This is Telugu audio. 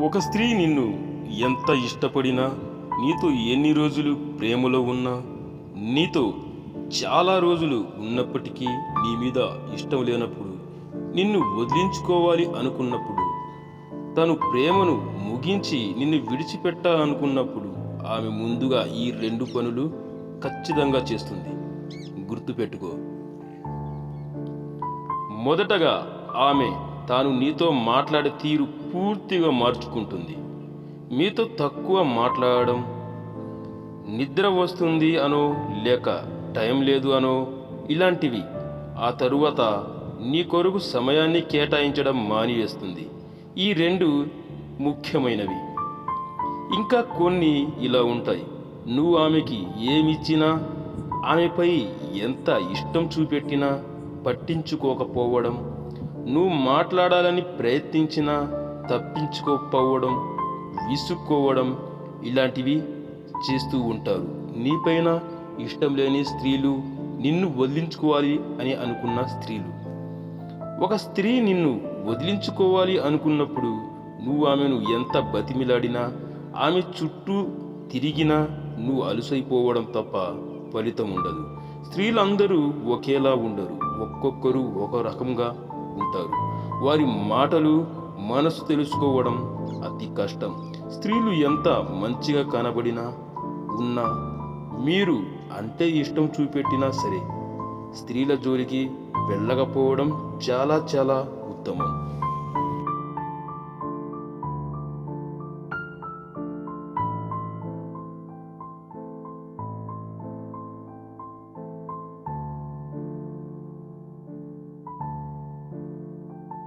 ఒక స్త్రీ నిన్ను ఎంత ఇష్టపడినా, నీతో ఎన్ని రోజులు ప్రేమలో ఉన్నా, నీతో చాలా రోజులు ఉన్నప్పటికీ నీ మీద ఇష్టం లేనప్పుడు, నిన్ను వదిలించుకోవాలి అనుకున్నప్పుడు, తను ప్రేమను ముగించి నిన్ను విడిచిపెట్టాలనుకున్నప్పుడు ఆమె ముందుగా ఈ రెండు పనులు ఖచ్చితంగా చేస్తుంది. గుర్తుపెట్టుకో. మొదటగా ఆమె తాను నీతో మాట్లాడే తీరు పూర్తిగా మార్చుకుంటుంది. మీతో తక్కువ మాట్లాడడం, నిద్ర వస్తుంది అనో లేక టైం లేదు అనో ఇలాంటివి. ఆ తరువాత నీ కొరకు సమయాన్ని కేటాయించడం మానివేస్తుంది. ఈ రెండు ముఖ్యమైనవి. ఇంకా కొన్ని ఇలా ఉంటాయి. నువ్వు ఆమెకి ఏమిచ్చినా, ఆమెపై ఎంత ఇష్టం చూపెట్టినా పట్టించుకోకపోవడం, నువ్వు మాట్లాడాలని ప్రయత్నించినా తప్పించుకోకపోవడం, విసుక్కోవడం, ఇలాంటివి చేస్తూ ఉంటారు. నీపైన ఇష్టం లేని స్త్రీలు, నిన్ను వదిలించుకోవాలి అని అనుకున్న స్త్రీలు. ఒక స్త్రీ నిన్ను వదిలించుకోవాలి అనుకున్నప్పుడు నువ్వు ఆమెను ఎంత బతిమిలాడినా, ఆమె చుట్టూ తిరిగినా నువ్వు అలుసైపోవడం తప్ప ఫలితం ఉండదు. స్త్రీలందరూ ఒకేలా ఉండరు. ఒక్కొక్కరు ఒక రకంగా ఉంటారు. వారి మాటలు, మనసు తెలుసుకోవడం అతి కష్టం. స్త్రీలు ఎంత మంచిగా కనబడినా, ఉన్నా, మీరు అంటే ఇష్టం చూపెట్టినా సరే, స్త్రీల జోలికి వెళ్ళకపోవడం చాలా చాలా ఉత్తమం.